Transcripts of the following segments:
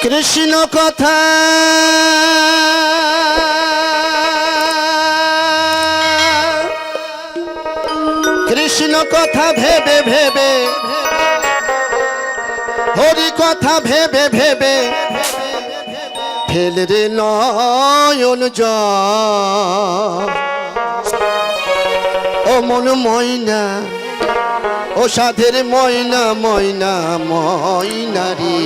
কৃষ্ণ কথা কৃষ্ণ কথা ভেবে ভেবে হরি কথা ভেবে ভেবে ফেলে রে নয়ন জল ও মন ময়না ও সাধের ময়না ময়না ময়না রে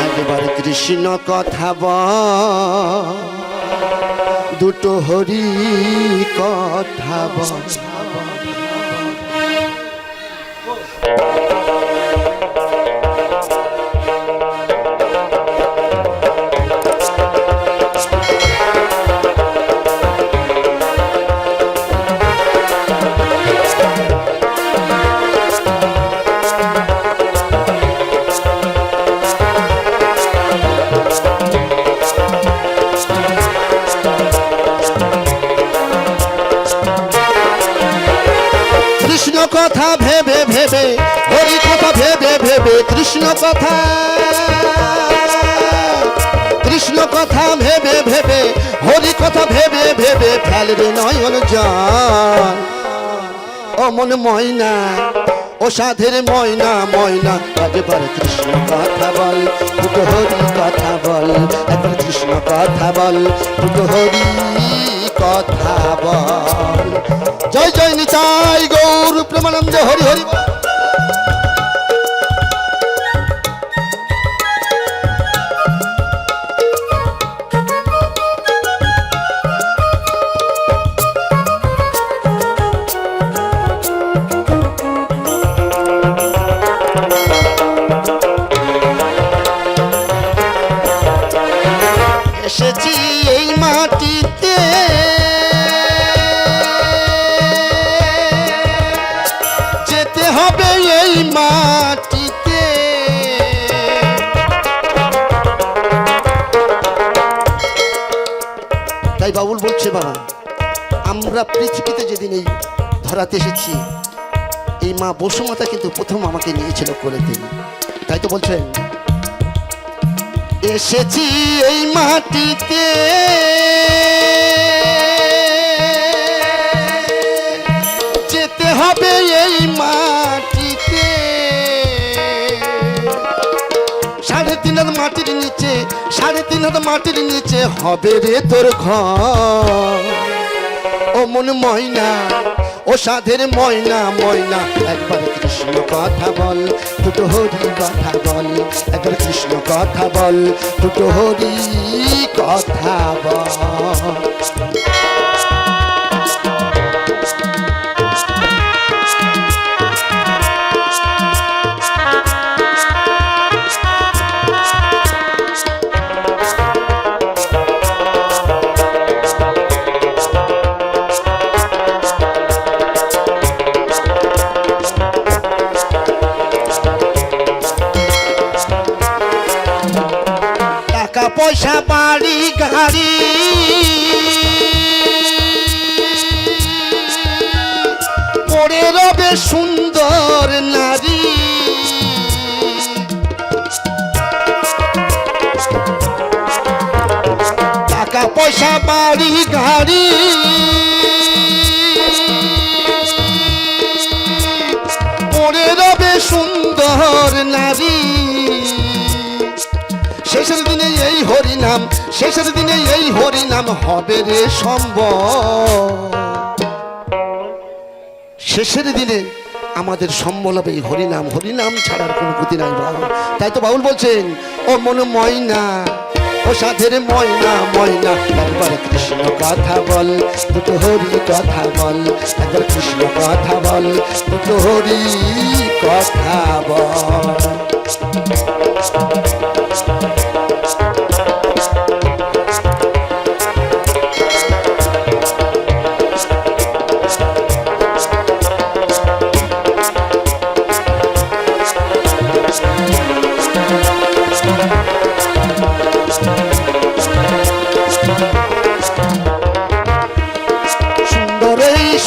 একবার কৃষ্ণ কথা বল দুটো হরি কথা বল কথা ভেবে ভেবে হরি কথা ভেবে ভেবে কৃষ্ণ কথা ভেবে ভেবে হরি কথা ভেবে ভেবে ফেলবে নয়ন জল ও মন ময়না ও সাধের ময়না ময়না একবার কৃষ্ণ কথা বল দুটো হরি কথা বল একবার কৃষ্ণ কথা বল দুটো হরি কথা বল জয় জয় নিতাই গৌর প্রেমানন্দ হরি হরি এসেছি এই মাটিতে যেতে হবে এই মাটিতে তাই বাবুল বলছে বাবা আমরা পৃথিবীতে যেদিন এই ধরাতে এসেছি এই মা বসুমাতা কিন্তু প্রথম আমাকে নিয়েছিল কোলেতে তাই তো বলছেন এসেছি এই মাটিতে যেতে হবে এই মাটিতে 3.5 হাত মাটির নিচে 3.5 হাত মাটির নিচে হবে রে তোর ঘর ও মন ময়না ও সাধের ময়না ময়না একবার কৃষ্ণ কথা বল দুটো হরি কথা বল একবার কৃষ্ণ কথা বল দুটো হরি কথা বল পয়সা বাড়ি গাড়ি পড়ে রবে সুন্দর নারী টাকা পয়সা বাড়ি গাড়ি পড়ে রবে সুন্দর নারী শেষের দিনে এই হরিনাম শেষের দিনে এই হরিনাম হবে রে সম্বল শেষের দিনে আমাদের সম্বল হবে এই হরিনাম হরিনাম ছাড়ার কোনো গতি নাই বাবা তাই তো বাউল বলছেন ও মন ময়না ও সাধের ময়না ময়না একবার কৃষ্ণ কথা বল দুটো হরি কথা বল একবার কৃষ্ণ কথা বল দুটো হরি কথা বল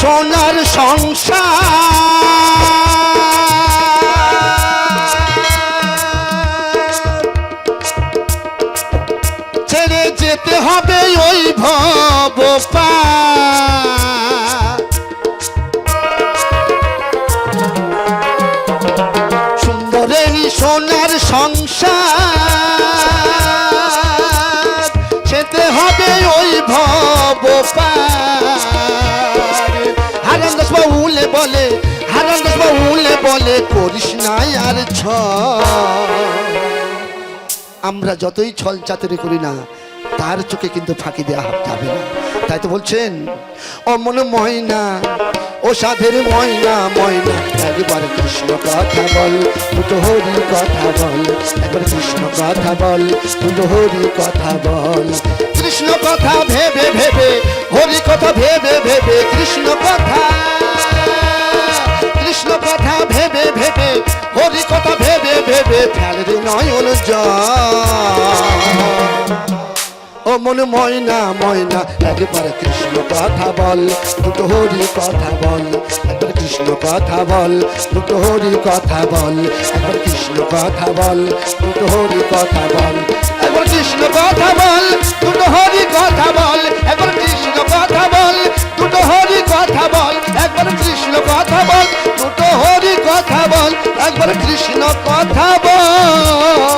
সোনার সংসার ভব পার। সুন্দর এই সোনার সংসার যেতে হবে ওই ভব পার। হারান দাস বাউলে বলে, হারান দাস বাউলে বলে করিস না আর ছল। আমরা যতই ছল চাতুরি করি না তার চোখে কিন্তু ফাঁকি দেওয়া যাবে না। তাই তো বলছেন ও মন ময়না ও সাধের ময়না ময়না একবার কৃষ্ণ কথা বল দুটো হরি কথা বল। একবার কৃষ্ণ কথা বল দুটো হরি কথা বল। কৃষ্ণ কথা ভেবে ভেবে হরি কথা ভেবে ভেবে কৃষ্ণ কথা, কৃষ্ণ কথা ভেবে ভেবে হরি কথা ভেবে ভেবে ফেলে নয়ন জল। ও মন ময়না ময়না একবার কৃষ্ণ কথা বল দুটো হরি কথা বল। একবার কৃষ্ণ কথা বল দুটো হরি কথা বল। একবার কৃষ্ণ কথা বল দুটো হরি কথা বল। একবার কৃষ্ণ কথা বল দুটো হরি কথা বল। একবার কৃষ্ণ কথা বল দুটো হরি কথা বল। একবার কৃষ্ণ কথা বল দুটো হরি কথা বল। একবার কৃষ্ণ কথা বল।